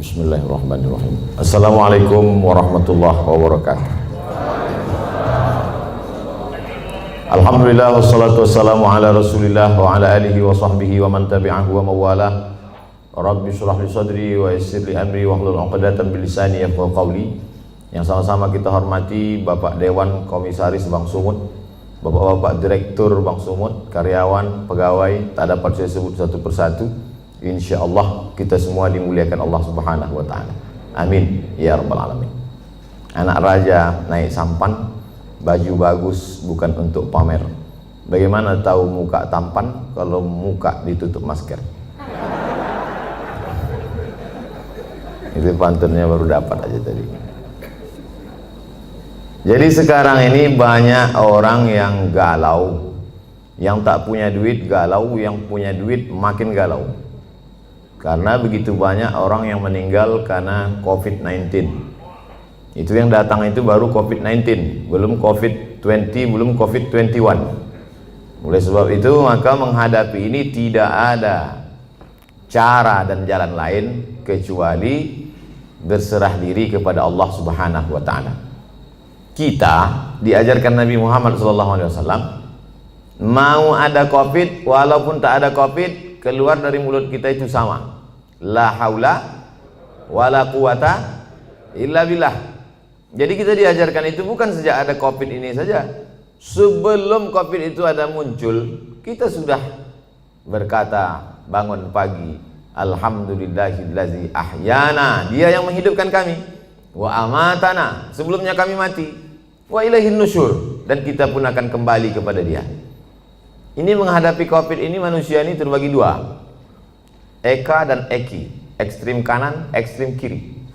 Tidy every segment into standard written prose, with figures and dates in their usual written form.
Bismillahirrahmanirrahim. Assalamualaikum warahmatullahi wabarakatuh. Alhamdulillah wassalatu wassalamu ala Rasulillah wa ala alihi wa sahbihi wa man tabi'ahu wa mawalah. Rabbi shrah li sadri wa yassir li amri wahlul 'uqdatam min lisani yafqahu qawli. Yang sama-sama kita hormati Bapak Dewan Komisaris Bank Sumut, Bapak-bapak Direktur Bank Sumut, karyawan, pegawai, tak dapat saya sebut satu persatu. InsyaAllah kita semua dimuliakan Allah Subhanahu wa ta'ala. Amin ya rabbal alamin. Anak raja naik sampan, baju bagus bukan untuk pamer. Bagaimana tahu muka tampan kalau muka ditutup masker? Itu pantunnya baru dapat aja tadi. Jadi sekarang ini banyak orang yang galau, yang tak punya duit galau, yang punya duit makin galau. Karena begitu banyak orang yang meninggal karena COVID-19. Itu yang datang itu baru COVID-19, belum COVID-20, belum COVID-21. Oleh sebab itu maka menghadapi ini tidak ada cara dan jalan lain kecuali berserah diri kepada Allah Subhanahu wa ta'ala. Kita diajarkan Nabi Muhammad SAW, mau ada COVID walaupun tak ada COVID, keluar dari mulut kita itu sama, la haula wala quwata illa billah. Jadi kita diajarkan itu bukan sejak ada COVID ini saja. Sebelum COVID itu ada muncul, kita sudah berkata bangun pagi, alhamdulillahillazi ahyana, dia yang menghidupkan kami, wa amatana, sebelumnya kami mati, wa ilaihin nusyur, dan kita pun akan kembali kepada dia. Ini menghadapi COVID ini manusia ini terbagi dua, Eka dan Eki, ekstrim kanan, ekstrim kiri.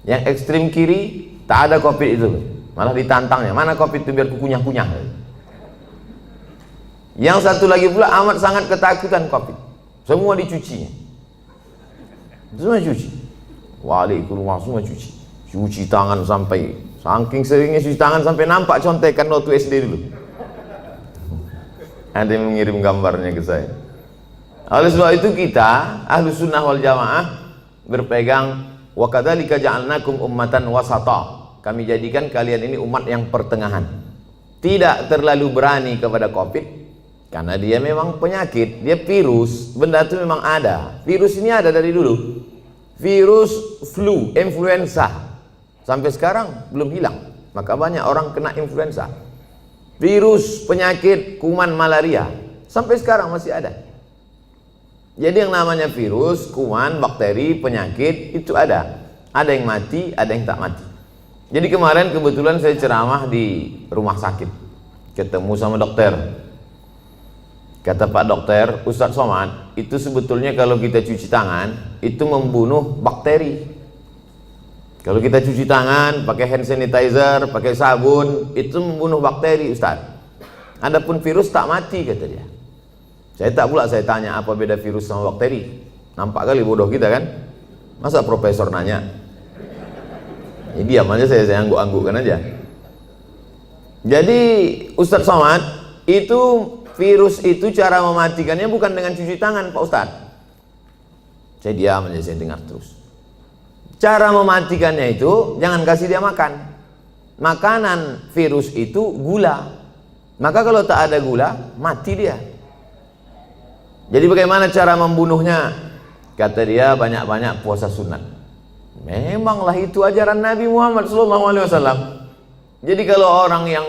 Yang ekstrim kiri tak ada COVID itu, malah ditantangnya, mana COVID itu biar kukunyah-kunyah. Yang satu lagi pula amat sangat ketakutan COVID, semua dicucinya, semua cuci, wali keluar semua cuci tangan, sampai saking seringnya cuci tangan sampai nampak contekan waktu SD dulu. Ada yang mengirim gambarnya ke saya. Oleh sebab itu kita Ahlus Sunnah wal Jamaah berpegang wa kadzalika ja'alnakum ummatan wasata. Kami jadikan kalian ini umat yang pertengahan. Tidak terlalu berani kepada COVID karena dia memang penyakit, dia virus, benda itu memang ada. Virus ini ada dari dulu. Virus flu, influenza, sampai sekarang belum hilang. Maka banyak orang kena influenza. Virus, penyakit, kuman, malaria, sampai sekarang masih ada. Jadi yang namanya virus, kuman, bakteri, penyakit itu ada. Ada yang mati, ada yang tak mati. Jadi kemarin kebetulan saya ceramah di rumah sakit, ketemu sama dokter. Kata Pak Dokter, Ustadz Somad, itu sebetulnya kalau kita cuci tangan itu membunuh bakteri. Kalau kita cuci tangan, pakai hand sanitizer, pakai sabun, itu membunuh bakteri, Ustaz. Adapun virus tak mati, kata dia. Saya tak pula saya tanya apa beda virus sama bakteri. Nampak kali bodoh kita kan? Masa profesor nanya? Ya, diam aja, saya angguk-anggukkan aja. Jadi Ustaz Somad, itu virus itu cara mematikannya bukan dengan cuci tangan, Pak Ustaz. Saya diam aja, saya dengar terus. Cara mematikannya itu jangan kasih dia makan. Makanan virus itu gula. Maka kalau tak ada gula, mati dia. Jadi bagaimana cara membunuhnya? Kata dia, banyak-banyak puasa sunat. Memanglah itu ajaran Nabi Muhammad SAW. Jadi kalau orang yang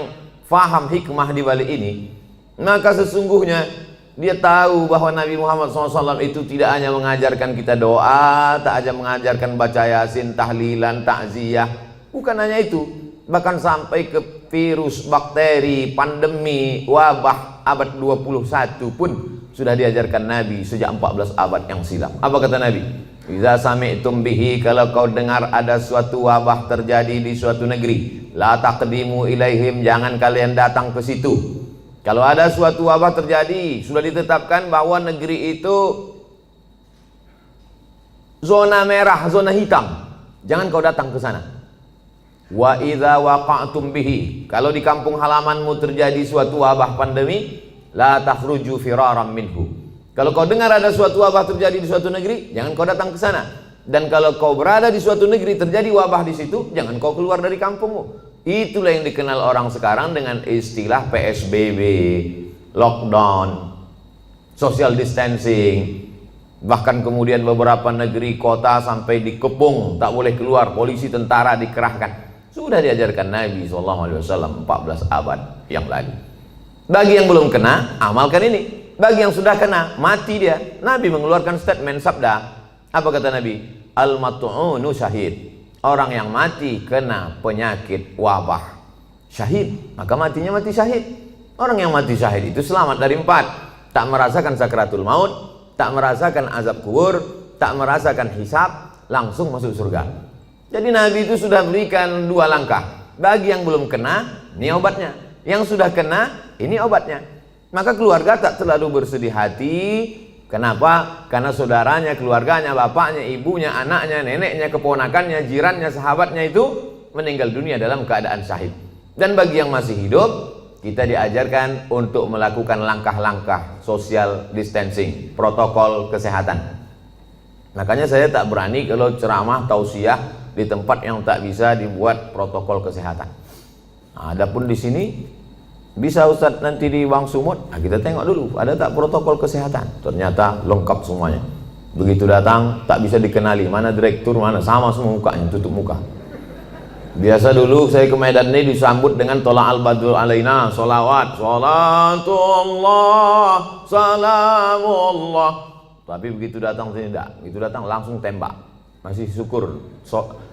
faham hikmah di balik ini, maka sesungguhnya dia tahu bahwa Nabi Muhammad SAW itu tidak hanya mengajarkan kita doa, tak hanya mengajarkan baca yasin, tahlilan, takziah. Bukan hanya itu, bahkan sampai ke virus, bakteri, pandemi, wabah abad 21 pun sudah diajarkan Nabi sejak 14 abad yang silam. Apa kata Nabi? Iza sami'tum bihi, kalau kau dengar ada suatu wabah terjadi di suatu negeri, la taqdimu ilaihim, jangan kalian datang ke situ. Kalau ada suatu wabah terjadi, sudah ditetapkan bahwa negeri itu zona merah, zona hitam, jangan kau datang ke sana. Wa idza waqa'tum bihi, kalau di kampung halamanmu terjadi suatu wabah pandemi, la takhruju firaram minhu. Kalau kau dengar ada suatu wabah terjadi di suatu negeri, jangan kau datang ke sana. Dan kalau kau berada di suatu negeri terjadi wabah di situ, jangan kau keluar dari kampungmu. Itulah yang dikenal orang sekarang dengan istilah PSBB, lockdown, social distancing. Bahkan kemudian beberapa negeri kota sampai dikepung, tak boleh keluar, polisi tentara dikerahkan. Sudah diajarkan Nabi SAW 14 abad yang lalu. Bagi yang belum kena, amalkan ini. Bagi yang sudah kena, mati dia. Nabi mengeluarkan statement sabda. Apa kata Nabi? Al-mat'unu syahid. Orang yang mati kena penyakit wabah, syahid, maka matinya mati syahid. Orang yang mati syahid itu selamat dari 4. Tak merasakan sakratul maut, tak merasakan azab kubur, tak merasakan hisab, langsung masuk surga. Jadi Nabi itu sudah berikan 2 langkah. Bagi yang belum kena, ini obatnya. Yang sudah kena, ini obatnya. Maka keluarga tak terlalu bersedih hati. Kenapa? Karena saudaranya, keluarganya, bapaknya, ibunya, anaknya, neneknya, keponakannya, jirannya, sahabatnya itu meninggal dunia dalam keadaan syahid. Dan bagi yang masih hidup, kita diajarkan untuk melakukan langkah-langkah social distancing, protokol kesehatan. Makanya saya tak berani kalau ceramah tausiah di tempat yang tak bisa dibuat protokol kesehatan. Nah, adapun di sini bisa Ustadz nanti di Wang Sumut, nah, kita tengok dulu ada tak protokol kesehatan. Ternyata lengkap semuanya. Begitu datang tak bisa dikenali mana direktur, mana, sama semua mukanya, tutup muka. Biasa dulu saya ke Medan ini disambut dengan tola al-badul alaina, solawat, salatullah, salamullah. Tapi begitu datang sini tidak, begitu datang langsung tembak. Masih syukur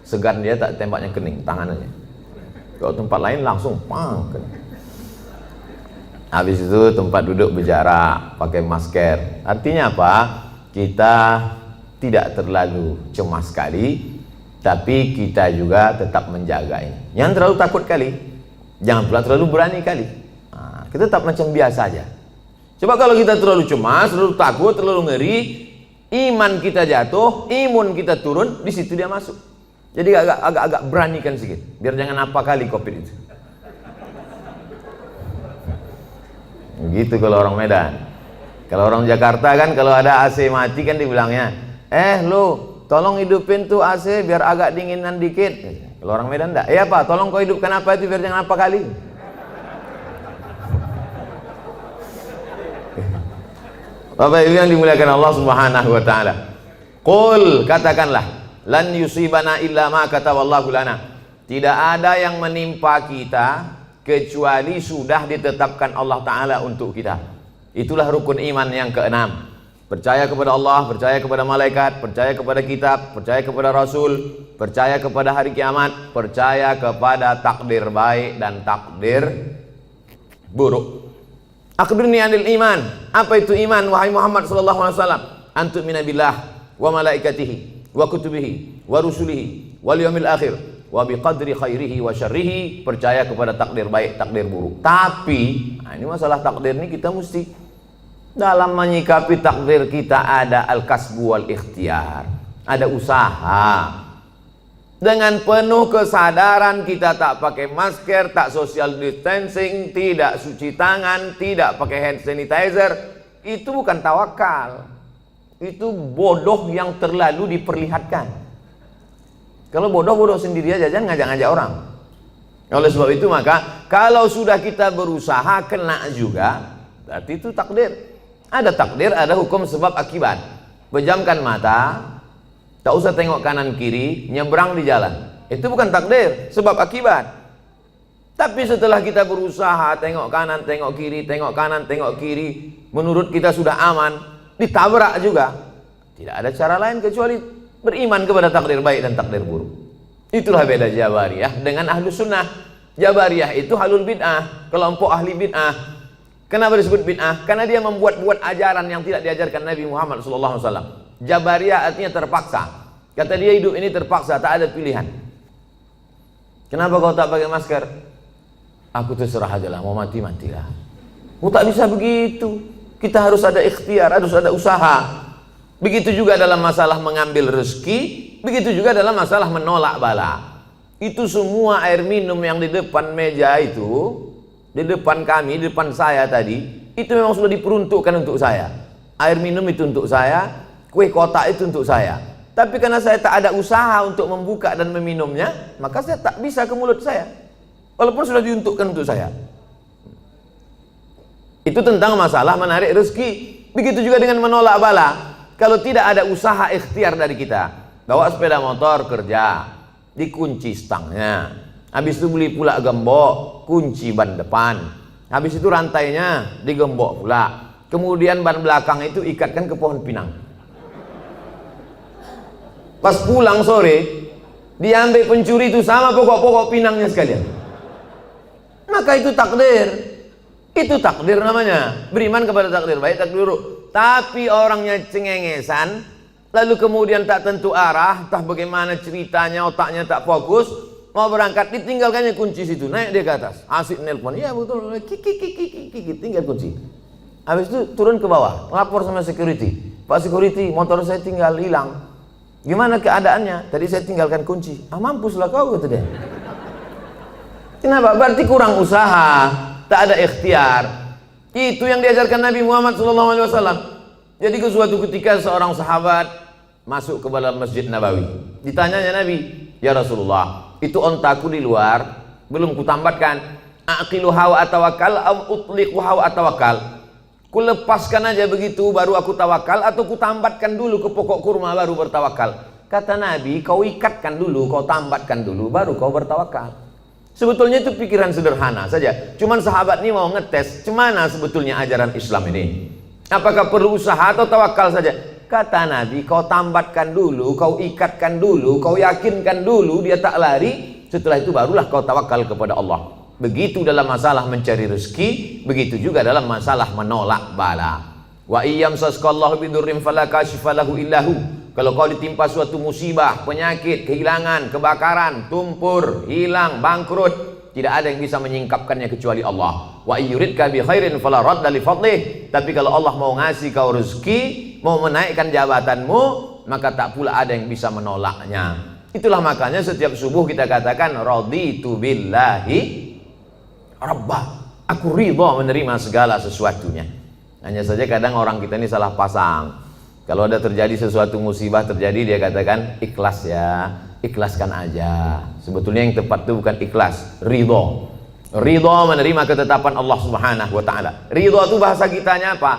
segan dia tak tembaknya kening tangannya. Kalau tempat lain langsung pang. Habis itu tempat duduk berjarak, pakai masker. Artinya apa? Kita tidak terlalu cemas sekali, tapi kita juga tetap menjaga ini. Jangan terlalu takut kali, jangan pula terlalu berani kali. Nah, kita tetap macam biasa aja. Coba kalau kita terlalu cemas, terlalu takut, terlalu ngeri, iman kita jatuh, imun kita turun, di situ dia masuk. Jadi agak beranikan sedikit, biar jangan apa kali COVID itu. Begitu kalau orang Medan. Kalau orang Jakarta kan kalau ada AC mati kan dibilangnya, lu tolong hidupin tuh AC biar agak dinginan dikit. Kalau orang Medan enggak, apa? Tolong kau hidupkan apa itu biar jangan apa kali. Bapak Ibu yang dimuliakan Allah Subhanahu wa taala. Qul, katakanlah, lan yusibana illa ma kataballahu lana. Tidak ada yang menimpa kita kecuali sudah ditetapkan Allah taala untuk kita. Itulah rukun iman yang keenam. Percaya kepada Allah, percaya kepada malaikat, percaya kepada kitab, percaya kepada rasul, percaya kepada hari kiamat, percaya kepada takdir baik dan takdir buruk. Akhbirni anil iman. Apa itu iman wahai Muhammad sallallahu alaihi wasallam? Antu'mina billah wa malaikatihi wa kutubihi wa rusulihi wal yaumil akhir wa biqadri khairihi wa syarrihi. Percaya kepada takdir baik, takdir buruk. Tapi ini masalah takdir ini kita mesti dalam menyikapi takdir kita ada al-kasbu wal ikhtiar, ada usaha. Dengan penuh kesadaran kita tak pakai masker, tak social distancing, tidak cuci tangan, tidak pakai hand sanitizer, itu bukan tawakal. Itu bodoh yang terlalu diperlihatkan. Kalau bodoh sendiri aja, jangan ngajak-ngajak orang. Oleh sebab itu maka kalau sudah kita berusaha kena juga, berarti itu takdir. Ada takdir, ada hukum sebab akibat. Pejamkan mata, tak usah tengok kanan kiri, nyebrang di jalan. Itu bukan takdir, sebab akibat. Tapi setelah kita berusaha tengok kanan, tengok kiri, tengok kanan, tengok kiri, menurut kita sudah aman, ditabrak juga. Tidak ada cara lain kecuali beriman kepada takdir baik dan takdir buruk. Itulah beda Jabariyah dengan Ahlus Sunnah. Jabariyah itu halul bid'ah, kelompok ahli bid'ah. Kenapa disebut bid'ah? Karena dia membuat-buat ajaran yang tidak diajarkan Nabi Muhammad SAW. Jabariyah artinya terpaksa. Kata dia hidup ini terpaksa, tak ada pilihan. Kenapa kau tak pakai masker? Aku terserah aja lah, mau mati matilah. Oh, tak bisa begitu. Kita harus ada ikhtiar, harus ada usaha. Begitu juga dalam masalah mengambil rezeki, begitu juga dalam masalah menolak bala. Itu semua air minum yang di depan meja itu, di depan kami, di depan saya tadi, itu memang sudah diperuntukkan untuk saya. Air minum itu untuk saya, kue kotak itu untuk saya. Tapi karena saya tak ada usaha untuk membuka dan meminumnya, maka saya tak bisa ke mulut saya. Walaupun sudah diuntukkan untuk saya. Itu tentang masalah menarik rezeki. Begitu juga dengan menolak bala. Kalau tidak ada usaha ikhtiar dari kita, bawa sepeda motor kerja, dikunci stangnya. Habis itu beli pula gembok, kunci ban depan. Habis itu rantainya digembok pula. Kemudian ban belakang itu ikatkan ke pohon pinang. Pas pulang sore, diambil pencuri itu sama pokok-pokok pinangnya sekalian. Maka itu takdir. Itu takdir namanya. Beriman kepada takdir baik, takdir buruk. Tapi orangnya cengengesan, lalu kemudian tak tentu arah, entah bagaimana ceritanya, otaknya tak fokus, mau berangkat, ditinggalkannya kunci situ, naik dia ke atas, asik nelpon, iya betul, kiki, tinggal kunci. Habis itu turun ke bawah, lapor sama security, Pak security, motor saya tinggal hilang. Gimana keadaannya? Tadi saya tinggalkan kunci. Ah mampuslah kau, kata dia. Kenapa? Berarti kurang usaha, tak ada ikhtiar. Itu yang diajarkan Nabi Muhammad SAW. Jadi ke suatu ketika seorang sahabat masuk ke dalam Masjid Nabawi. Ditanyanya Nabi, ya Rasulullah, itu ontaku di luar belum kutambatkan. Aqiluha wa atawakal am utliquha wa atawakal. Ku lepaskan aja begitu baru aku tawakal, atau ku tambatkan dulu ke pokok kurma baru bertawakal. Kata Nabi, kau ikatkan dulu, kau tambatkan dulu baru kau bertawakal. Sebetulnya itu pikiran sederhana saja. Cuman sahabat ini mau ngetes cemana sebetulnya ajaran Islam ini. Apakah perlu usaha atau tawakal saja? Kata Nabi, kau tambatkan dulu, kau ikatkan dulu, kau yakinkan dulu dia tak lari. Setelah itu barulah kau tawakal kepada Allah. Begitu dalam masalah mencari rezeki, begitu juga dalam masalah menolak bala. Wa iyyam sasqallahu bidurrim fala kashifa lahu illahu. Kalau kau ditimpa suatu musibah, penyakit, kehilangan, kebakaran, tumpur, hilang, bangkrut, tidak ada yang bisa menyingkapkannya kecuali Allah. Wa yuridka bi khairin fala radda li fadlih. Tapi kalau Allah mau ngasih kau rezeki, mau menaikkan jabatanmu, maka tak pula ada yang bisa menolaknya. Itulah makanya setiap subuh kita katakan raditu billahi Rabbah, aku ridha menerima segala sesuatunya. Hanya saja kadang orang kita ini salah pasang. Kalau ada terjadi sesuatu musibah terjadi, dia katakan ikhlas ya, ikhlaskan aja. Sebetulnya yang tepat itu bukan ikhlas, ridha. Ridha menerima ketetapan Allah Subhanahu wa taala. Ridha itu bahasa kitanya apa?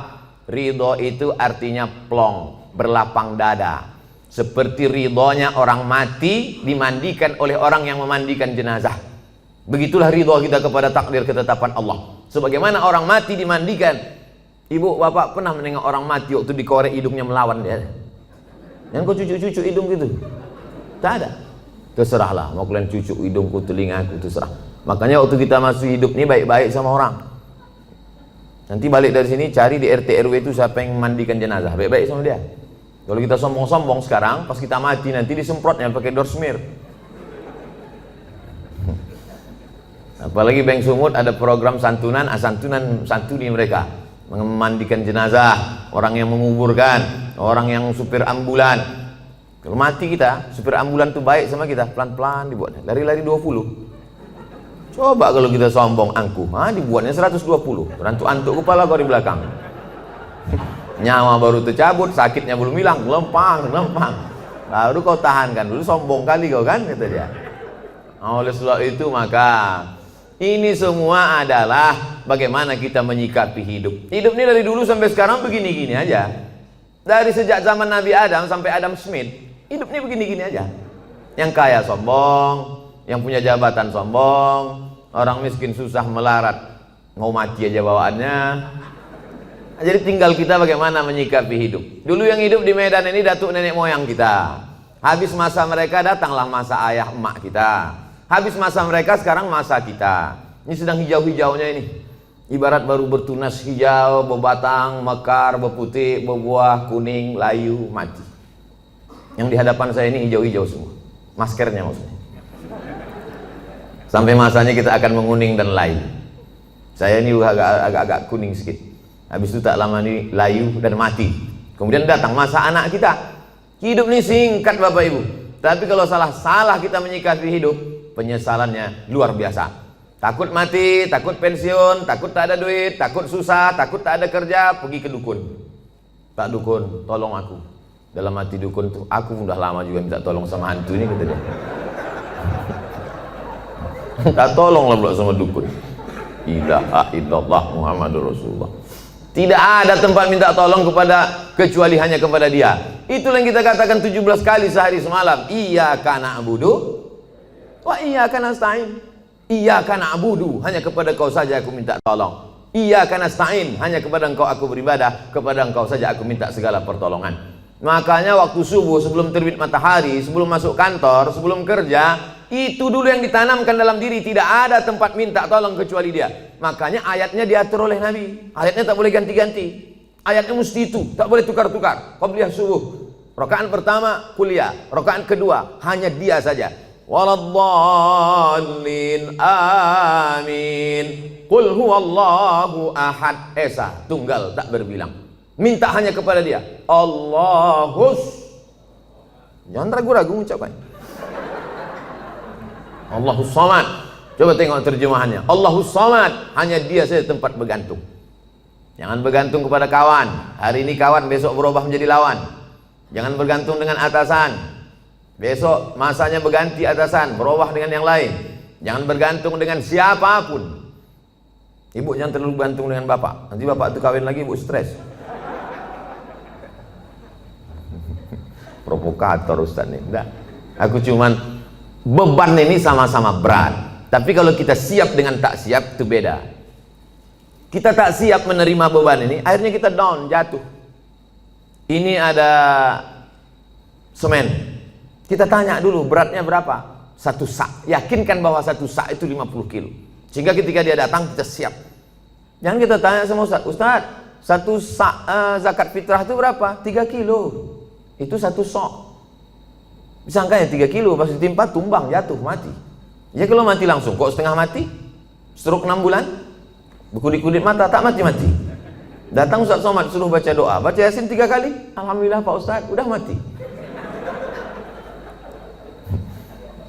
Ridha itu artinya plong, berlapang dada. Seperti ridhonya orang mati dimandikan oleh orang yang memandikan jenazah. Begitulah ridha kita kepada takdir ketetapan Allah. Sebagaimana orang mati dimandikan. Ibu, bapak pernah menengok orang mati waktu dikorek hidungnya melawan dia? Yang kau cucuk-cucuk hidung gitu? Tak ada. Terserahlah, mau kalian cucuk hidungku, telingaku, terserah. Makanya waktu kita masih hidup ini baik-baik sama orang. Nanti balik dari sini cari di RT RW itu siapa yang memandikan jenazah, baik-baik sama dia. Kalau kita sombong-sombong sekarang, pas kita mati nanti disemprotnya pakai dorsmir. Apalagi Bank Sumut ada program santunan, santuni mereka memandikan jenazah, orang yang menguburkan, orang yang supir ambulan. Kalau mati kita, supir ambulan tuh baik sama kita, pelan-pelan dibuat, lari-lari 20. Coba kalau kita sombong angkuh, dibuatnya 120, antuk kepala kau di belakang. Nyawa baru tercabut, sakitnya belum hilang, lempang. Baru kau tahankan dulu, sombong kali kau kan, kata dia. Oleh sebab itu maka ini semua adalah bagaimana kita menyikapi hidup. Hidup ini dari dulu sampai sekarang begini-gini aja. Dari sejak zaman Nabi Adam sampai Adam Smith, hidup ini begini-gini aja. Yang kaya sombong, yang punya jabatan sombong, orang miskin susah melarat, mau mati aja bawaannya. Jadi tinggal kita bagaimana menyikapi hidup. Dulu yang hidup di Medan ini datuk nenek moyang kita. Habis masa mereka datanglah masa ayah emak kita. Habis masa mereka sekarang masa kita. Ini sedang hijau-hijaunya ini. Ibarat baru bertunas hijau, berbatang, mekar, berputih, berbuah, kuning, layu, mati. Yang di hadapan saya ini hijau-hijau semua. Maskernya maksudnya. Sampai masanya kita akan menguning dan layu. Saya ini agak kuning sedikit. Habis itu tak lama ini layu dan mati. Kemudian datang masa anak kita. Hidup ini singkat Bapak Ibu. Tapi kalau salah kita menyikapi hidup, penyesalannya luar biasa. Takut mati, takut pensiun, takut tak ada duit, takut susah, takut tak ada kerja, pergi ke dukun. Pak dukun, tolong aku. Dalam hati dukun tuh, aku udah lama juga minta tolong sama hantu ini, kata dia. Minta tolong lah pula sama dukun. Ilaha illallah Muhammadur Rasulullah. Tidak ada tempat minta tolong kecuali hanya kepada dia. Itulah yang kita katakan 17 kali sehari semalam. Iyyaka na'budu wa iyyaka nasta'in. Iyyaka na'budu, hanya kepada Kau saja aku minta tolong. Iyyaka nasta'in, hanya kepada Engkau aku beribadah, kepada Engkau saja aku minta segala pertolongan. Makanya waktu subuh, sebelum terbit matahari, sebelum masuk kantor, sebelum kerja, itu dulu yang ditanamkan dalam diri. Tidak ada tempat minta tolong kecuali dia. Makanya ayatnya diatur oleh Nabi. Ayatnya tak boleh ganti-ganti. Ayatnya mesti itu, tak boleh tukar-tukar. Qabliyah subuh, rakaat pertama kuliah, rakaat kedua hanya dia saja. Waladdallin amin. Qul huwallahu ahad. Esa, tunggal tak berbilang. Minta hanya kepada dia. Allahus. Jangan ragu-ragu ucapan. Allahus samad. Coba tengok terjemahannya. Allahus samad, hanya dia saja tempat bergantung. Jangan bergantung kepada kawan. Hari ini kawan, besok berubah menjadi lawan. Jangan bergantung dengan atasan. Besok masanya berganti atasan, berubah dengan yang lain. Jangan bergantung dengan siapapun. Ibu jangan terlalu bergantung dengan bapak. Nanti bapak itu kawin lagi, ibu stres. Provokator Ustaz nih. Enggak. Aku cuman, beban ini sama-sama berat. Tapi kalau kita siap dengan tak siap, itu beda. Kita tak siap menerima beban ini, akhirnya kita down, jatuh. Ini ada semen. Kita tanya dulu beratnya berapa? 1 sak. Yakinkan bahwa 1 sak itu 50 kilo. Sehingga ketika dia datang kita siap. Jangan kita tanya sama Ustaz, Ustaz, 1 sak zakat fitrah itu berapa? 3 kilo. Itu 1 sok. Disangkanya 3 kilo, pas ditimpa tumbang, jatuh, mati. Ya kalau mati langsung, kok setengah mati? Stroke 6 bulan? Berkulit-kulit mata, tak mati-mati. Datang Ustaz Somad suruh baca doa, baca Yasin 3 kali. Alhamdulillah Pak Ustaz, udah mati.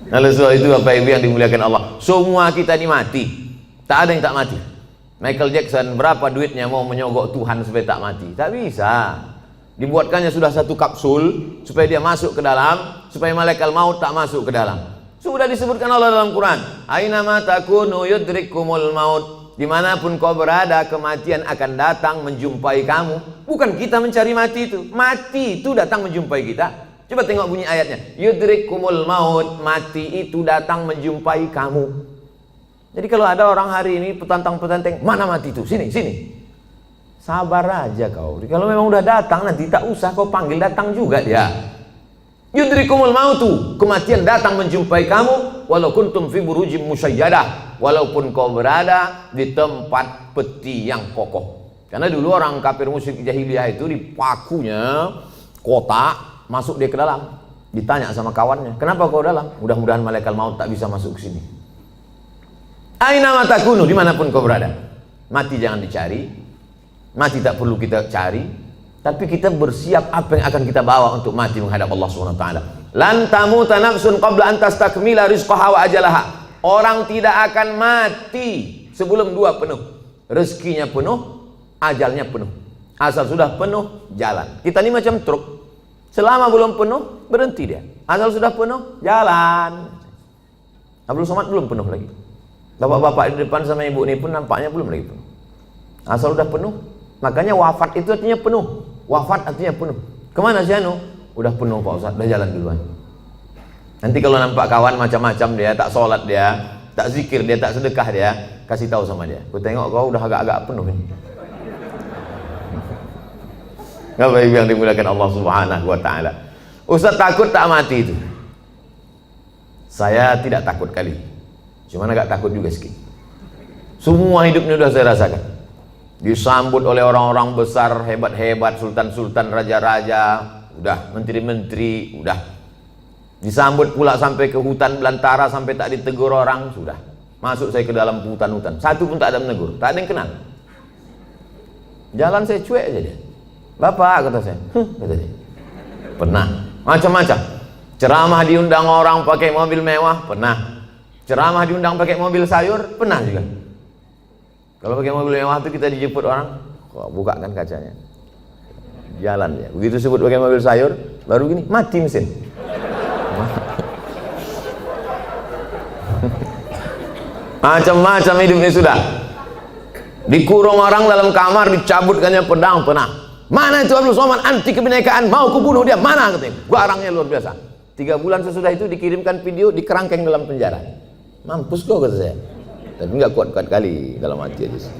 Oleh sebab itu Bapak Ibu yang dimuliakan Allah, semua kita ini mati. Tak ada yang tak mati. Michael Jackson berapa duitnya mau menyogok Tuhan supaya tak mati? Tak bisa. Dibuatkannya sudah 1 kapsul supaya dia masuk ke dalam, supaya malaikat maut tak masuk ke dalam. Sudah disebutkan Allah dalam Quran, aina ma takunu yudrikumul maut. Dimanapun kau berada, kematian akan datang menjumpai kamu. Bukan kita mencari mati itu. Mati itu datang menjumpai kita. Coba tengok bunyi ayatnya. Yudrikumul maut, mati itu datang menjumpai kamu. Jadi kalau ada orang hari ini petantang-petantang, mana mati itu? Sini, sini. Sabar aja kau. Kalau memang udah datang, nanti tak usah kau panggil, datang juga dia. Yudrikumul mautu, kematian datang menjumpai kamu, walau kuntum fi burujim musyayyadah, walaupun kau berada di tempat peti yang kokoh. Karena dulu orang kafir musyrik jahiliyah itu dipakunya kotak, masuk dia ke dalam. Ditanya sama kawannya, kenapa kau dalam? Mudah-mudahan malaikat maut tak bisa masuk ke sini. Aina ma takunu, dimanapun kau berada. Mati jangan dicari. Mati tak perlu kita cari, tapi kita bersiap apa yang akan kita bawa untuk mati menghadap Allah Subhanahu wa taala. Lan tamuta nafsun qabla an tastakmila rizqaha wa ajalaha. Orang tidak akan mati sebelum 2 penuh. Rezekinya penuh, ajalnya penuh. Asal sudah penuh, jalan. Kita ini macam truk. Selama belum penuh, berhenti dia. Asal sudah penuh, jalan. Abdul Somad belum penuh lagi. Bapak-bapak di depan sama ibu ini pun nampaknya belum lagi penuh. Asal sudah penuh. Makanya wafat itu artinya penuh. Wafat artinya penuh. Kemana si Anu? Udah penuh Pak Ustaz, udah jalan duluan. Nanti kalau nampak kawan macam-macam dia, tak sholat dia, tak zikir dia, tak sedekah dia, kasih tahu sama dia. Aku tengok kau udah agak-agak penuh ini. Bapak Ibu yang dimuliakan Allah Subhanahu wa taala. Ustaz takut tak mati itu? Saya tidak takut kali. Cuman agak takut juga sedikit. Semua hidupnya sudah saya rasakan. Disambut oleh orang-orang besar, hebat-hebat, sultan-sultan, raja-raja, udah, menteri-menteri, udah. Disambut pula sampai ke hutan belantara, sampai tak ditegur orang, sudah. Masuk saya ke dalam hutan-hutan, satu pun tak ada menegur, tak ada yang kenal. Jalan saya cuek aja dia. Bapak, kata saya, kata dia. Pernah, macam-macam. Ceramah diundang orang pakai mobil mewah, pernah. Ceramah diundang pakai mobil sayur, pernah juga. Kalau pakai mobil mewah itu kita dijemput orang, kok buka kan kacanya. jalan ya. Begitu sebut pakai mobil sayur, baru gini mati mesin. Macam-macam hidup ini sudah. Dikurung orang dalam kamar, dicabutkannya pedang panah. Mana itu Abdul Somad, anti kebinekaan, mau kubunuh dia, mana katanya. Garangnya luar biasa. 3 bulan sesudah itu dikirimkan video, dikerangkeng dalam penjara. Mampus kok kata saya. Tapi nggak kuat-kuat kali dalam hati aja.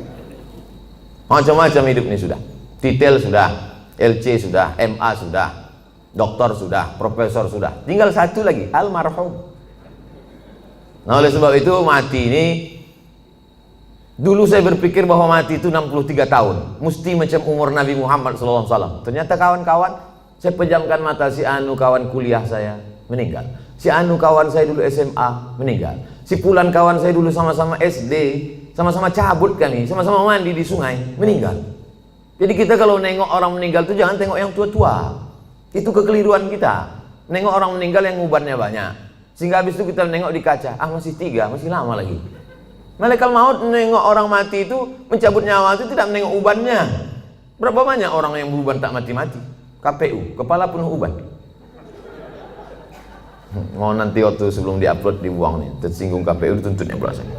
Macam-macam hidup ini sudah. Titel sudah, LC sudah, MA sudah, doktor sudah, profesor sudah. Tinggal satu lagi, almarhum. Nah oleh sebab itu mati ini, dulu saya berpikir bahwa mati itu 63 tahun, mesti macam umur Nabi Muhammad SAW. Ternyata kawan-kawan, saya pejamkan mata, si anu kawan kuliah saya meninggal, si anu kawan saya dulu SMA meninggal, si pulan kawan saya dulu sama-sama SD, sama-sama cabut kami, sama-sama mandi di sungai, meninggal. Jadi kita kalau nengok orang meninggal itu jangan tengok yang tua-tua, itu kekeliruan kita. Nengok orang meninggal yang ubannya banyak, sehingga habis itu kita nengok di kaca, masih 3, masih lama lagi. Malaikat maut menengok orang mati itu, mencabut nyawa itu tidak menengok ubannya. Berapa banyak orang yang beruban tak mati-mati? KPU, kepala penuh uban. Mau nanti waktu sebelum diupload dibuang nih, tersinggung KPU dituntutnya pula saya.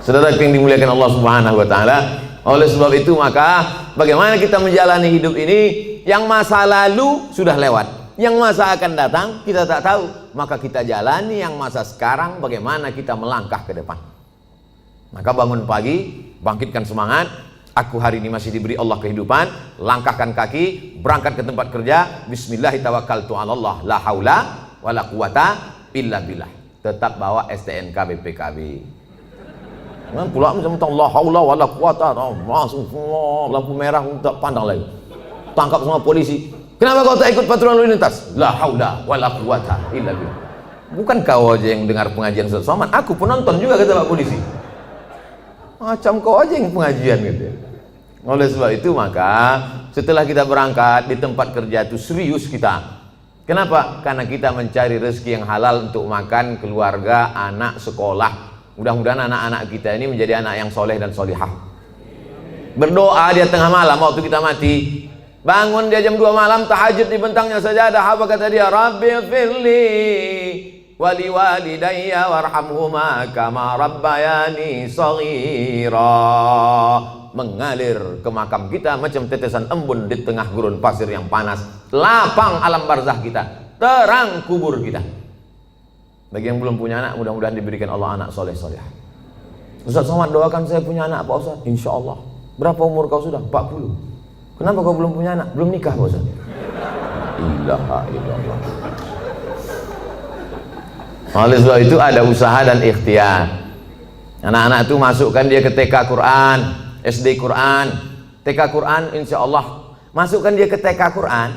Saudara yang dimuliakan Allah Subhanahu wa taala, oleh sebab itu maka bagaimana kita menjalani hidup ini, yang masa lalu sudah lewat, yang masa akan datang kita tak tahu, maka kita jalani yang masa sekarang, bagaimana kita melangkah ke depan. Maka bangun pagi, bangkitkan semangat. Aku hari ini masih diberi Allah kehidupan, langkahkan kaki, berangkat ke tempat kerja. Bismillahirrahmanirrahim. La haula wala quwata illa billah. Tetap bawa STNK BPKB. Pula macam la haula wala quwata, langsung lampu merah tak pandang lagi. Tangkap semua polisi. Kenapa kau tak ikut patroli lalu lintas? La haula wala quwata illa billah. Bukan kau aja yang dengar pengajian Ustaz Somad, aku penonton juga, kata Pak Polisi. Macam kau aja yang pengajian gitu. Oleh sebab itu maka setelah kita berangkat di tempat kerja itu serius kita. Kenapa? Karena kita mencari rezeki yang halal untuk makan, keluarga, anak, sekolah. Mudah-mudahan anak-anak kita ini menjadi anak yang soleh dan solihah. Berdoa dia tengah malam waktu kita mati. Bangun dia jam 2 malam, tahajud di bentangnya sajadah. Apa kata dia? Rabbi firli wali walidayya warhamhuma kama rabbayani shaghira. Mengalir ke makam kita macam tetesan embun di tengah gurun pasir yang panas. Lapang alam barzah kita, terang kubur kita. Bagi yang belum punya anak, mudah-mudahan diberikan Allah anak soleh soleh. Ustaz Somad doakan saya punya anak Pak Ustaz. Insya Allah. Berapa umur kau sudah? 40. Kenapa kau belum punya anak? Belum nikah Pak Ustaz. Ilaha illallah. Oleh sebab itu ada usaha dan ikhtiar. Anak-anak itu masukkan dia ke TK Quran, SD Quran, TK Quran, insya Allah. Masukkan dia ke TK Quran.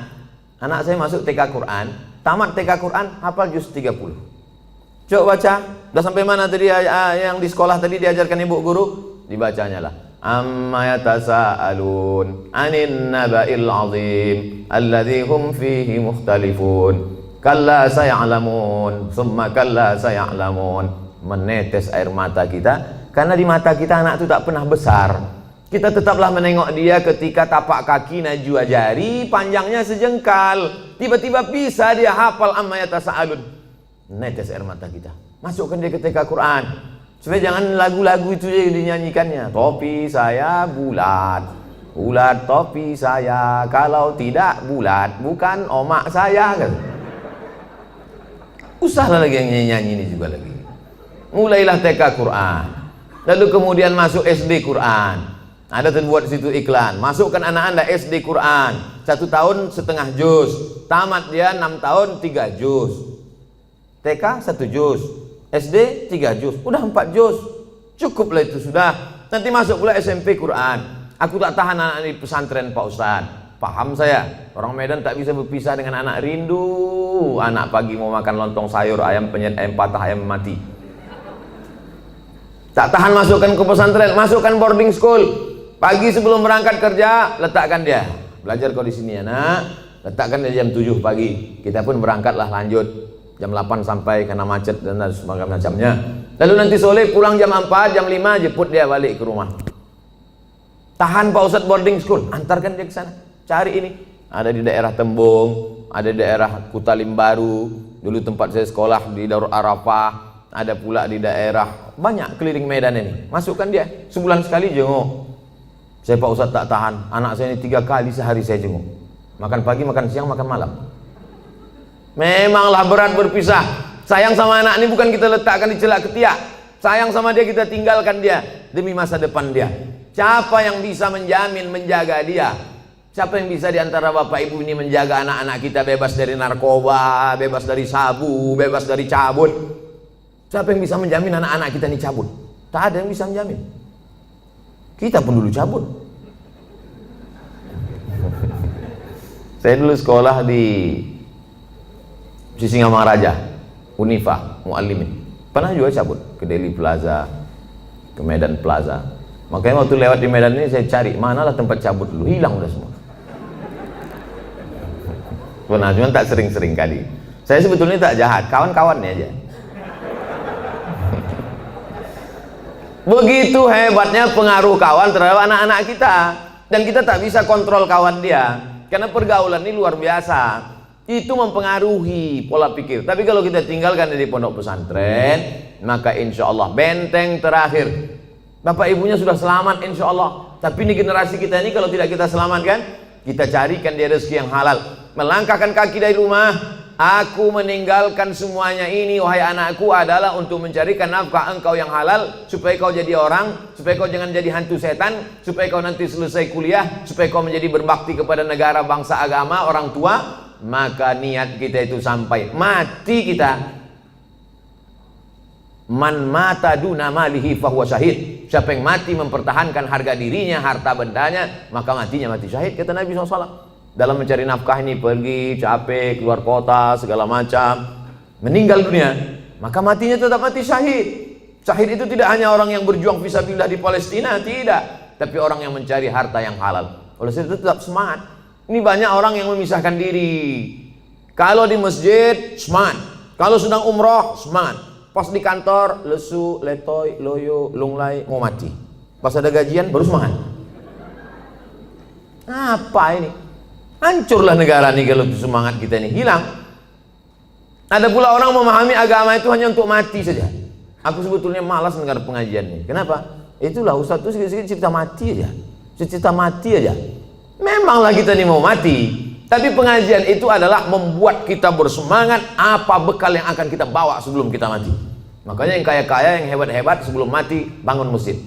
Anak saya masuk TK Quran, tamat TK Quran, hafal juz 30. Coba baca, udah sampai mana tadi yang di sekolah tadi diajarkan ibu guru? Dibacanya lah. Amma yatasaalun anin naba'il azim alladzi hum fihi mukhtalifun. Kalla saya'lamun, summa kalla saya'lamun. Menetes air mata kita karena di mata kita anak itu tak pernah besar. Kita tetaplah menengok dia ketika tapak kaki najwa jari panjangnya sejengkal. Tiba-tiba bisa dia hafal amma yatasaalun. Netes air mata kita. Masukkan dia ke TK Quran. Supaya jangan lagu-lagu itu yang dinyanyikannya. Topi saya bulat, bulat topi saya. Kalau tidak bulat, bukan omak saya kan. Usahlah lagi yang nyanyi-nyanyi ini juga lagi. Mulailah TK Quran, lalu kemudian masuk SD Quran. Ada terbuat situ iklan. Masukkan anak anda SD Quran 1 tahun setengah juz, tamat dia 6 tahun 3 juz. TK 1 juz, SD 3 juz, udah 4 juz. Cukuplah itu sudah. Nanti masuk pula SMP Quran. Aku tak tahan anak di pesantren Pak Ustaz. Paham saya, orang Medan tak bisa berpisah dengan anak rindu. Anak pagi mau makan lontong sayur, ayam penyet, ayam patah, ayam mati. Tak tahan masukkan ke pesantren, masukkan boarding school. Pagi sebelum berangkat kerja, letakkan dia. Belajar kau di sini anak, letakkan dia jam 7 pagi. Kita pun berangkatlah lanjut. Jam 8 sampai karena macet dan macamnya. Lalu nanti sore pulang jam 4, jam 5 jemput dia balik ke rumah. Tahan Pak Ustadz boarding school, antarkan dia ke sana. cari ini. Ada di daerah Tembung, ada di daerah Kutalim Baru, dulu tempat saya sekolah di Darul Arafah, ada pula di daerah, banyak keliling Medan ini. Masukkan dia, sebulan sekali jenguk. Saya Pak Ustadz tak tahan, anak saya ini 3 kali sehari saya jenguk. Makan pagi, makan siang, makan malam. Memanglah berat berpisah. Sayang sama anak ini bukan kita letakkan di celak ketiak. Sayang sama dia kita tinggalkan dia demi masa depan dia. Siapa yang bisa menjamin menjaga dia? Siapa yang bisa diantara bapak ibu ini menjaga anak-anak kita bebas dari narkoba, bebas dari sabu, bebas dari cabut? Siapa yang bisa menjamin anak-anak kita ini cabut? Tak ada yang bisa menjamin. Kita pun dulu cabut. Saya dulu sekolah di Sisingamangaraja, Unifa, Muallimin. Pernah juga cabut ke Deli Plaza, ke Medan Plaza. Makanya waktu lewat di Medan ini saya cari manalah tempat cabut dulu, hilang udah semua. Pernah, cuma tak sering-sering kali. Saya sebetulnya tak jahat, kawan-kawannya aja. Begitu hebatnya pengaruh kawan terhadap anak-anak kita. Dan kita tak bisa kontrol kawan dia, karena pergaulan ini luar biasa. Itu mempengaruhi pola pikir. Tapi kalau kita tinggalkan dari pondok pesantren, maka insya Allah benteng terakhir. Bapak ibunya sudah selamat insya Allah. Tapi ini generasi kita ini kalau tidak kita selamatkan, kita carikan dia rezeki yang halal. Melangkahkan kaki dari rumah, aku meninggalkan semuanya ini wahai anakku adalah untuk mencarikan nafkah engkau yang halal, supaya kau jadi orang, supaya kau jangan jadi hantu setan, supaya kau nanti selesai kuliah, supaya kau menjadi berbakti kepada negara, bangsa, agama, orang tua. Maka niat kita itu sampai mati kita. Man mata duna malihi fahuwa syahid. Siapa yang mati mempertahankan harga dirinya, harta bendanya, maka matinya mati syahid, kata Nabi SAW. Dalam mencari nafkah ini pergi, capek, keluar kota, segala macam, meninggal dunia, maka matinya tetap mati syahid. Syahid itu tidak hanya orang yang berjuang fisabilillah di Palestina, tidak, tapi orang yang mencari harta yang halal. Oleh sebab itu tetap semangat. Ini banyak orang yang memisahkan diri. Kalau di masjid, semangat. Kalau sedang umroh, semangat. Pas di kantor, lesu, letoy, loyo, lunglai, mau mati. Pas ada gajian, baru semangat. Apa ini? Hancurlah negara ini kalau semangat kita ini hilang. Ada pula orang memahami agama itu hanya untuk mati saja. Aku sebetulnya malas dengar pengajian ini. Kenapa? Itulah Ustaz itu sedikit cerita mati aja. Cerita mati aja. Memanglah kita ini mau mati, tapi pengajian itu adalah membuat kita bersemangat apa bekal yang akan kita bawa sebelum kita mati. Makanya yang kaya-kaya, yang hebat-hebat sebelum mati bangun masjid.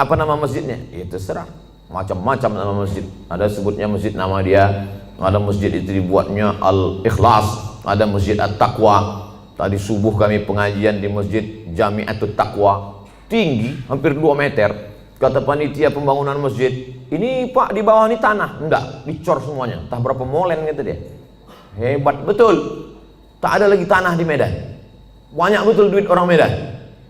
Apa nama masjidnya? Ya terserah. Macam-macam nama masjid. Ada sebutnya masjid nama dia, ada masjid itu dibuatnya Al-Ikhlas, ada masjid At-Taqwa. Tadi subuh kami pengajian di masjid Jami'atut Taqwa, tinggi hampir 2 meter. Kata panitia pembangunan masjid, ini Pak di bawah ini tanah. Enggak, dicor semuanya, entah berapa molen kata dia. Hebat betul. Tak ada lagi tanah di Medan. Banyak betul duit orang Medan.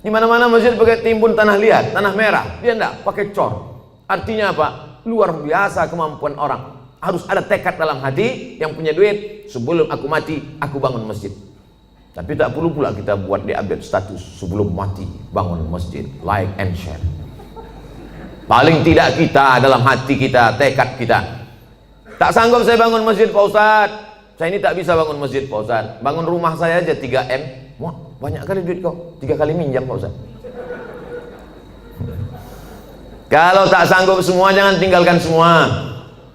Di mana-mana masjid pakai timbun tanah liat, tanah merah. Dia enggak, pakai cor. Artinya apa? Luar biasa kemampuan orang. Harus ada tekad dalam hati yang punya duit. Sebelum aku mati, aku bangun masjid. Tapi tak perlu pula kita buat di update status sebelum mati bangun masjid, like and share. Paling tidak kita dalam hati kita, tekad kita. Tak sanggup saya bangun masjid Pak Ustadz. Saya ini tak bisa bangun masjid Pak Ustadz. Bangun rumah saya aja 3M. Wah, banyak kali duit kau. 3 kali minjam Pak Ustadz. Kalau tak sanggup semua, jangan tinggalkan semua.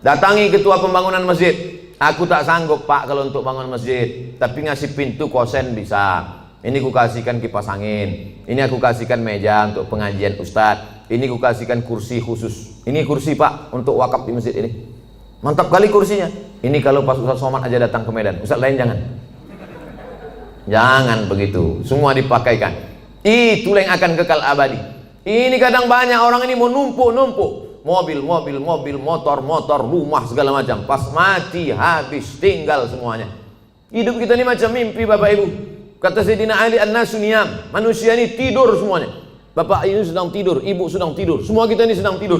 Datangi ketua pembangunan masjid. Aku tak sanggup Pak kalau untuk bangun masjid, tapi ngasih pintu kosen bisa. Ini ku kasihkan kipas angin. Ini aku kasihkan meja untuk pengajian Ustadz. Ini ku kasihkan kursi khusus. Ini kursi Pak untuk wakaf di masjid ini. Mantap kali kursinya. Ini kalau pas Ustadz Somad aja datang ke Medan. Ustadz lain jangan. Jangan begitu. Semua dipakaikan. Itulah yang akan kekal abadi. Ini kadang banyak orang ini mau numpuk. Mobil, motor, rumah segala macam. Pas mati habis, tinggal semuanya. Hidup kita ini macam mimpi Bapak Ibu. Kata Sayyidina Ali an-nasu niyam. Manusia ini tidur semuanya. Bapak ini sedang tidur, ibu sedang tidur. Semua kita ini sedang tidur.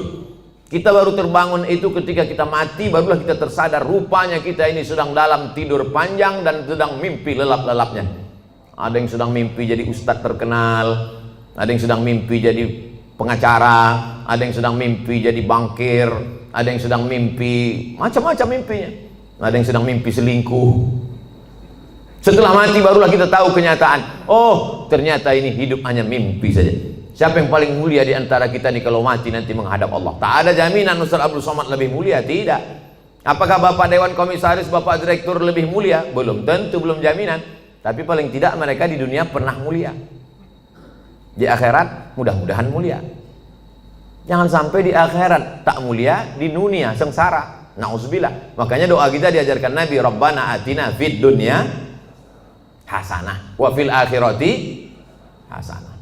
Kita baru terbangun itu ketika kita mati, barulah kita tersadar rupanya kita ini sedang dalam tidur panjang dan sedang mimpi lelap-lelapnya. Ada yang sedang mimpi jadi ustadz terkenal, ada yang sedang mimpi jadi pengacara, ada yang sedang mimpi jadi bankir, ada yang sedang mimpi, macam-macam mimpinya. Ada yang sedang mimpi selingkuh. Setelah mati barulah kita tahu kenyataan. Oh, ternyata ini hidup hanya mimpi saja. Siapa yang paling mulia di antara kita nih kalau mati nanti menghadap Allah? Tak ada jaminan Ustaz Abdul Somad lebih mulia, tidak. Apakah Bapak Dewan Komisaris, Bapak Direktur lebih mulia? Belum tentu, belum jaminan. Tapi paling tidak mereka di dunia pernah mulia. Di akhirat mudah-mudahan mulia. Jangan sampai di akhirat tak mulia, di dunia sengsara. Nauzubillah. Makanya doa kita diajarkan Nabi, Rabbana atina fid dunya hasanah wa fil akhirati hasanah.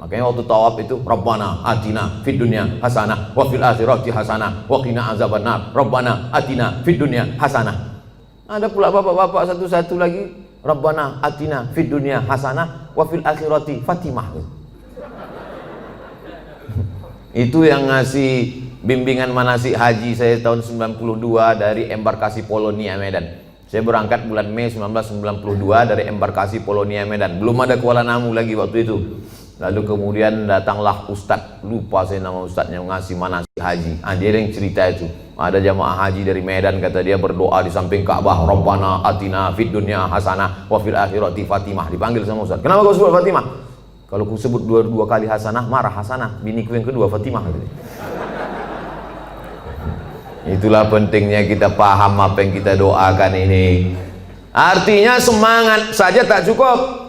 Makanya waktu tawaf itu Rabbana atina fid dunya hasanah wa fil akhirati hasanah wa qina azabannar. Rabbana atina fid dunya hasanah. Ada pula bapak-bapak satu-satu lagi, Rabbana atina fid dunya hasanah wa fil akhirati fatimah. Itu yang ngasih bimbingan manasik haji saya tahun 92 dari embarkasi Polonia Medan. Saya berangkat bulan Mei 1992 dari embarkasi Polonia Medan. Belum ada Kuala Namu lagi waktu itu. Lalu kemudian datanglah Ustadz, lupa saya nama Ustadznya, ngasih manasik haji. Dia yang cerita itu. Ada jamaah haji dari Medan, kata dia berdoa di samping Ka'bah, Rabbana atina fid dunya hasanah wa fil akhirati fatimah. Dipanggil sama Ustadz. Kenapa kau sebut Fatimah? Kalau ku sebut dua kali hasanah, marah Hasanah, biniku yang kedua Fatimah. Itulah pentingnya kita paham apa yang kita doakan ini. Artinya semangat saja tak cukup.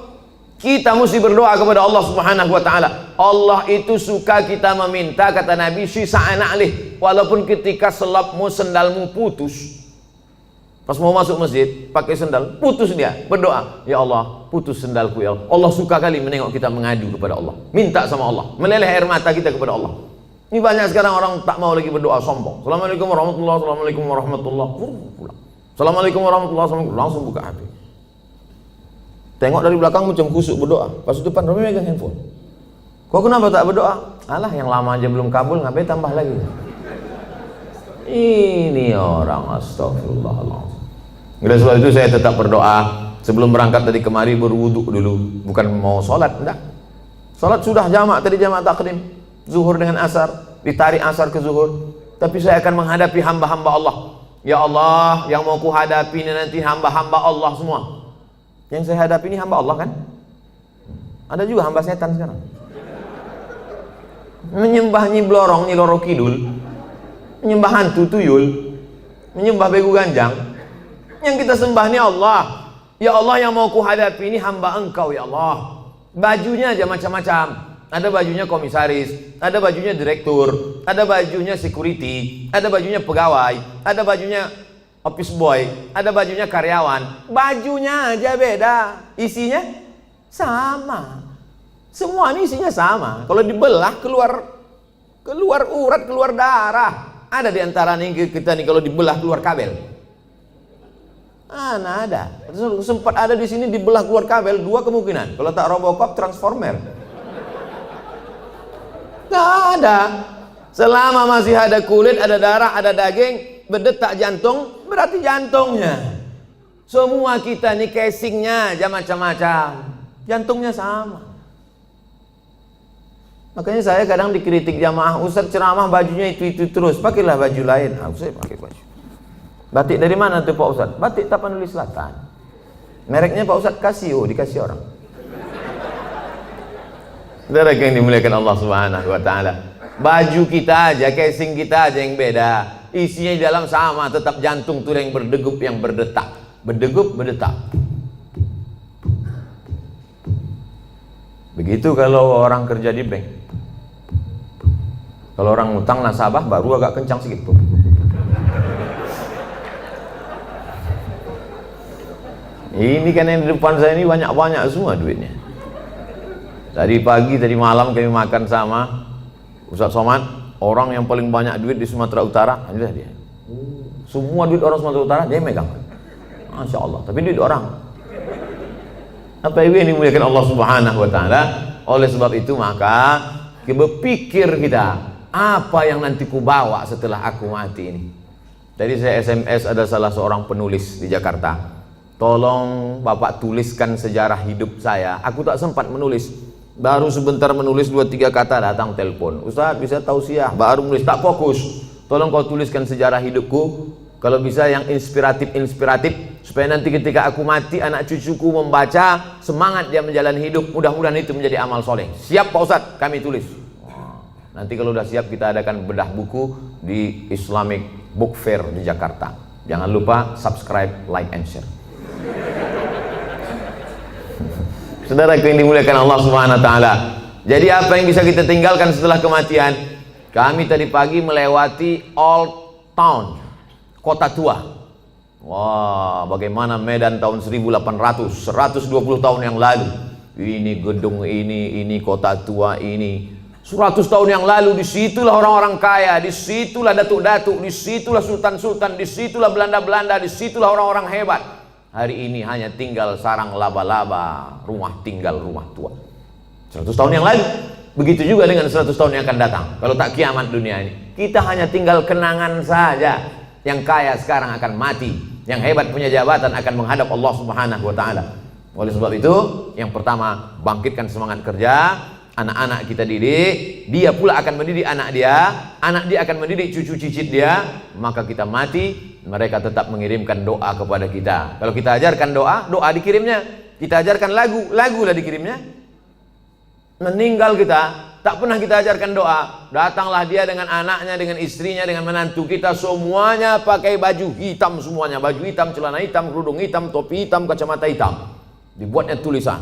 Kita mesti berdoa kepada Allah Subhanahu wa taala. Allah itu suka kita meminta, kata Nabi, sisa'ana alih. Walaupun ketika selapmu, sendalmu putus. Pas mau masuk masjid, pakai sendal, putus dia, berdoa, ya Allah, putus sendalku ya Allah. Allah suka kali menengok kita mengadu kepada Allah, minta sama Allah, meleleh air mata kita kepada Allah. Ini banyak sekarang orang tak mau lagi berdoa, sombong. Assalamualaikum warahmatullahi wabarakatuh, assalamualaikum warahmatullahi wabarakatuh, assalamualaikum warahmatullahi wabarakatuh, langsung buka HP. Tengok dari belakang macam kusuk berdoa, pas depan Romi megang handphone. Kok kenapa tak berdoa? Alah, yang lama aja belum kabul, ngapain tambah lagi? Ini orang, astagfirullahaladzim. Oleh sebab itu saya tetap berdoa. Sebelum berangkat tadi kemari berwuduk dulu, bukan mau sholat, enggak. Sholat sudah jamak tadi, jamak takdim, zuhur dengan asar, ditarik asar ke zuhur. Tapi saya akan menghadapi hamba-hamba Allah. Ya Allah, yang mau ku hadapi ini nanti hamba-hamba Allah semua. Yang saya hadapi ini hamba Allah kan? Ada juga hamba setan sekarang. Menyembah Nyi Blorong, Nyi Loro Kidul, menyembah hantu tuyul, menyembah begu ganjang. Yang kita sembah ini Allah. Ya Allah, yang mau ku hadapi ini hamba Engkau ya Allah. Bajunya aja macam-macam. Ada bajunya komisaris, ada bajunya direktur, ada bajunya security, ada bajunya pegawai, ada bajunya office boy, ada bajunya karyawan. Bajunya aja beda, isinya sama. Semua ini isinya sama. Kalau dibelah keluar urat, keluar darah. Ada di antara nih kita nih kalau dibelah keluar kabel. Nah ada. Sempat ada di sini dibelah keluar kabel, dua kemungkinan. Kalau tak Robocop, Transformer. Nggak ada. Selama masih ada kulit, ada darah, ada daging, berdetak jantung, berarti jantungnya. Semua kita nih casingnya aja macam-macam. Jantungnya sama. Makanya saya kadang dikritik jamaah, Ustaz ceramah bajunya itu terus, pakailah baju lain. Saya pakai baju. Batik dari mana tuh Pak Ustaz? Batik Tapanuli Selatan. Mereknya Pak Ustaz Casio, dikasih orang. Saudara yang dimuliakan Allah Subhanahu wa taala. Baju kita aja, casing kita aja yang beda. Isinya di dalam sama, tetap jantung tuh yang berdegup, yang berdetak. Berdegup, berdetak. Begitu kalau orang kerja di bank. Kalau orang utang nasabah baru agak kencang sedikit. Ini kan yang di depan saya ini banyak-banyak semua duitnya. Tadi pagi, tadi malam kami makan sama Ustaz Somad, orang yang paling banyak duit di Sumatera Utara, inilah dia. Semua duit orang Sumatera Utara dia megang. Masya Allah, tapi duit orang. Apa yang dimuliakan Allah Subhanahu wa taala. Oleh sebab itu maka berpikir kita, apa yang nanti ku bawa setelah aku mati ini. Tadi saya SMS ada salah seorang penulis di Jakarta. Tolong Bapak tuliskan sejarah hidup saya. Aku tak sempat menulis. Baru sebentar menulis 2-3 kata datang telepon. Ustaz bisa tausiah, baru menulis, tak fokus. Tolong kau tuliskan sejarah hidupku, kalau bisa yang inspiratif, supaya nanti ketika aku mati, anak cucuku membaca, semangat dia menjalani hidup. Mudah-mudahan itu menjadi amal soleh. Siap Pak Ustadz? Kami tulis. Nanti kalau udah siap, kita adakan bedah buku di Islamic Book Fair di Jakarta. Jangan lupa subscribe, like, and share. Saudaraku yang dimuliakan Allah Subhanahu wa taala. Jadi apa yang bisa kita tinggalkan setelah kematian? Kami tadi pagi melewati Old Town, kota tua. Wah, bagaimana Medan tahun 1800, 120 tahun yang lalu. Ini gedung ini kota tua ini. 100 tahun yang lalu, disitulah orang-orang kaya, disitulah datuk-datuk, disitulah sultan-sultan, disitulah Belanda-Belanda, disitulah orang-orang hebat. Hari ini hanya tinggal sarang laba-laba, rumah tinggal, rumah tua. 100 tahun yang lalu. Begitu juga dengan 100 tahun yang akan datang. Kalau tak kiamat dunia ini, kita hanya tinggal kenangan saja. Yang kaya sekarang akan mati, yang hebat punya jabatan akan menghadap Allah Subhanahu wa taala. Oleh sebab itu, yang pertama, bangkitkan semangat kerja. Anak-anak kita didik, dia pula akan mendidik anak dia akan mendidik cucu cicit dia. Maka kita mati, mereka tetap mengirimkan doa kepada kita. Kalau kita ajarkan doa dikirimnya. Kita ajarkan lagu lah dikirimnya. Meninggal kita, tak pernah kita ajarkan doa. Datanglah dia dengan anaknya, dengan istrinya, dengan menantu kita, semuanya pakai baju hitam semuanya. Baju hitam, celana hitam, kerudung hitam, topi hitam, kacamata hitam. Dibuatnya tulisan,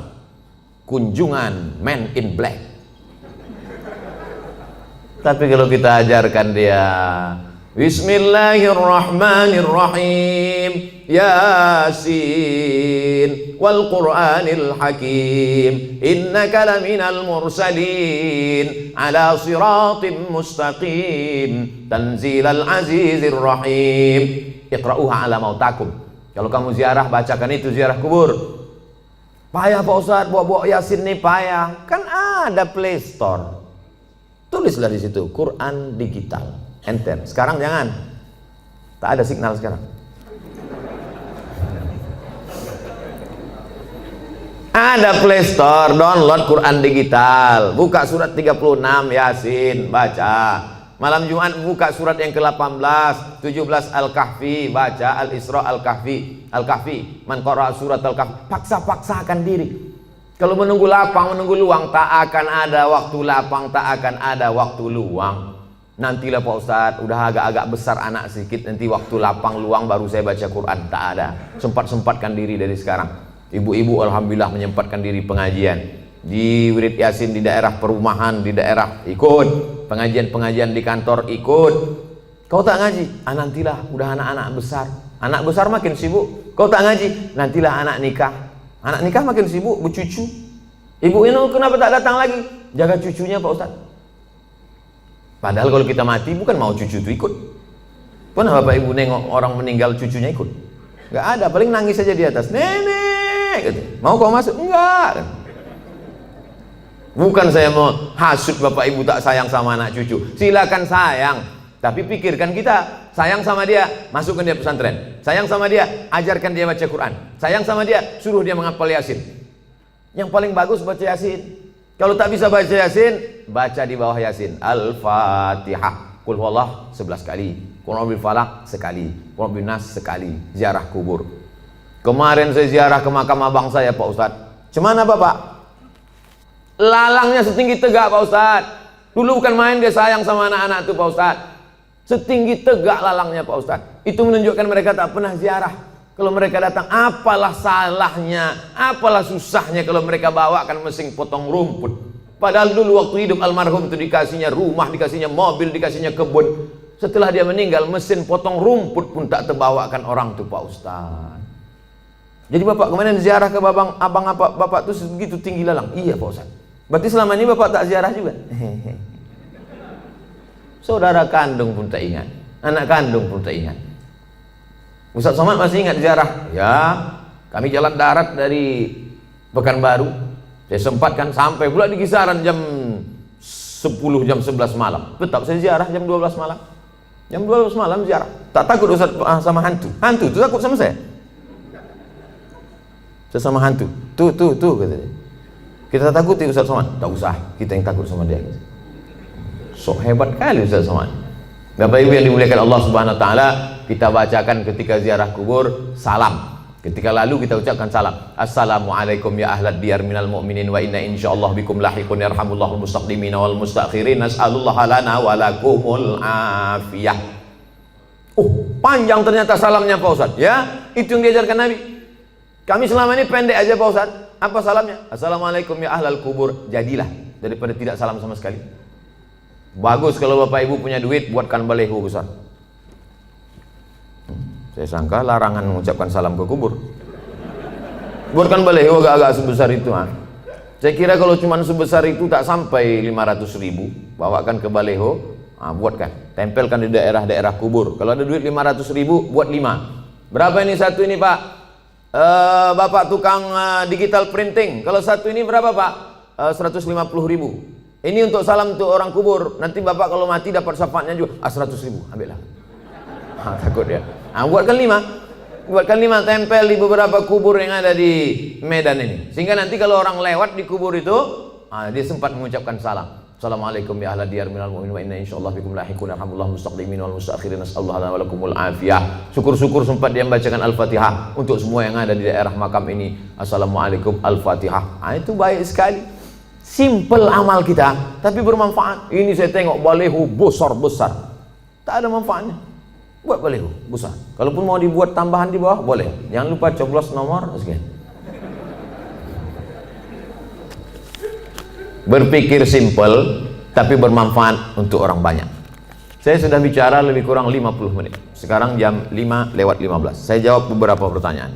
kunjungan Men in Black. Tapi kalau kita ajarkan dia, Bismillahirrahmanirrahim, Yasin wal Qur'anil Hakim, innaka laminal mursalin ala siratim mustaqim, tanzilal azizir rahim, iqra'uha ala mautakum. Kalau kamu ziarah, bacakan itu, ziarah kubur. Payah Pak Ustadz, bawa Yasin nih payah. Kan ada Play Store. Tulislah di situ, Quran digital. Enter. Sekarang jangan. Tak ada signal sekarang. Ada Play Store, download Quran digital. Buka surat 36 Yasin, baca. Malam Jumat buka surat yang ke-18, 17 Al-Kahfi, baca Al-Isra Al-Kahfi. Al-Kahfi, man qara'a surat Al-Kahfi. Paksa-paksakan diri. Kalau menunggu lapang, menunggu luang, tak akan ada waktu lapang, tak akan ada waktu luang. Nantilah Pak Ustadz, udah agak-agak besar anak sedikit, nanti waktu lapang luang baru saya baca Quran. Tak ada. Sempat-sempatkan diri dari sekarang. Ibu-ibu alhamdulillah menyempatkan diri pengajian. Di wirid Yasin di daerah perumahan, di daerah ikut, pengajian-pengajian di kantor ikut. Kau tak ngaji? Nantilah, udah anak-anak besar. Anak besar makin sibuk. Kau tak ngaji? Nantilah anak nikah. Anak nikah makin sibuk, bercucu. Ibu ini kenapa tak datang lagi? Jaga cucunya Pak Ustadz. Padahal kalau kita mati bukan mau cucu itu ikut. Pernah Bapak Ibu nengok orang meninggal cucunya ikut? Gak ada, paling nangis saja di atas. Nenek, gitu. Mau kau masuk? Enggak. Bukan saya mau hasut Bapak Ibu tak sayang sama anak cucu. Silakan sayang, tapi pikirkan kita. Sayang sama dia, masukkan dia pesantren. Sayang sama dia, ajarkan dia baca Quran. Sayang sama dia, suruh dia menghafal Yasin. Yang paling bagus baca Yasin. Kalau tak bisa baca Yasin, baca di bawah Yasin Al-Fatihah, Qul huwallah 11 kali, Qul a'udzu falaq sekali, Qul a'udzu nas sekali. Ziarah kubur. Kemarin saya ziarah ke makam abang saya Pak Ustadz. Cemana Bapak? Lalangnya setinggi tegak Pak Ustadz. Dulu bukan main dia sayang sama anak-anak itu Pak Ustadz. Setinggi tegak lalangnya Pak Ustadz. Itu menunjukkan mereka tak pernah ziarah. Kalau mereka datang, apalah salahnya, apalah susahnya kalau mereka bawakan mesin potong rumput. Padahal dulu waktu hidup almarhum itu dikasihnya rumah, dikasihnya mobil, dikasihnya kebun. Setelah dia meninggal, mesin potong rumput pun tak terbawakan orang itu Pak Ustadz. Jadi Bapak kemarin ziarah ke abang apa Bapak itu segitu tinggi lalang? Iya Pak Ustadz. Berarti selama ini Bapak tak ziarah juga? Saudara kandung pun tak ingat, anak kandung pun tak ingat. Ustadz Somad masih ingat ziarah? Ya, kami jalan darat dari Pekanbaru. Saya sempatkan sampai pula di kisaran jam 10, jam 11 malam. Tetap saya ziarah jam 12 malam. Jam 12 malam ziarah. Tak takut Ustadz sama hantu. Hantu itu takut sama saya. Saya sama hantu. Tuh katanya. Kita takuti Ustadz Somad. Tak usah, kita yang takut sama dia. Sok hebat kali Ustadz Somad. Bapak Ibu yang dimuliakan Allah Subhanahu wa taala, kita bacakan ketika ziarah kubur salam. Ketika lalu kita ucapkan salam. Assalamualaikum ya ahlad diyar minal mu'minin wa inna insyaallah bikum lahiqun yarhamullahul mustaqdimina wal mustakhirin nas'alullaha lana wa lakumul afiyah. Oh, panjang ternyata salamnya Pak Ustaz. Ya, itu yang diajarkan Nabi. Kami selama ini pendek aja Pak Ustaz. Apa salamnya? Assalamualaikum ya ahlal kubur. Jadilah daripada tidak salam sama sekali. Bagus kalau Bapak Ibu punya duit, buatkan baleho besar. Saya sangka larangan mengucapkan salam ke kubur. Buatkan baleho agak-agak sebesar itu. Saya kira kalau cuma sebesar itu tak sampai 500.000. Bawakan ke baleho, buatkan. Tempelkan di daerah-daerah kubur. Kalau ada duit 500.000, buat 5. Berapa ini satu ini Pak? Bapak tukang digital printing. Kalau satu ini berapa Pak? 150.000. Ini untuk salam untuk orang kubur. Nanti Bapak kalau mati dapat syafaatnya juga. 100.000, ambillah. Takut dia. Buatkan 5. Buatkan 5, tempel di beberapa kubur yang ada di Medan ini. Sehingga nanti kalau orang lewat di kubur itu, dia sempat mengucapkan salam. Assalamualaikum ya ahla diyar minal mu'minin wa inna insyaallah bikum lahiqun yarhamullahu mustaqdimin wal mustakhirin nas'alullaha lana wa lakumul afiyah. Syukur-syukur sempat dia membacakan Al-Fatihah untuk semua yang ada di daerah makam ini. Assalamualaikum Al-Fatihah. Itu baik sekali. Simple amal kita, tapi bermanfaat. Ini saya tengok baleho besar-besar, tak ada manfaatnya. Buat baleho besar. Kalaupun mau dibuat tambahan di bawah, boleh. Jangan lupa coblos nomor sekian. Berpikir simple, tapi bermanfaat untuk orang banyak. Saya sudah bicara lebih kurang 50 menit. Sekarang jam 5:15. Saya jawab beberapa pertanyaan.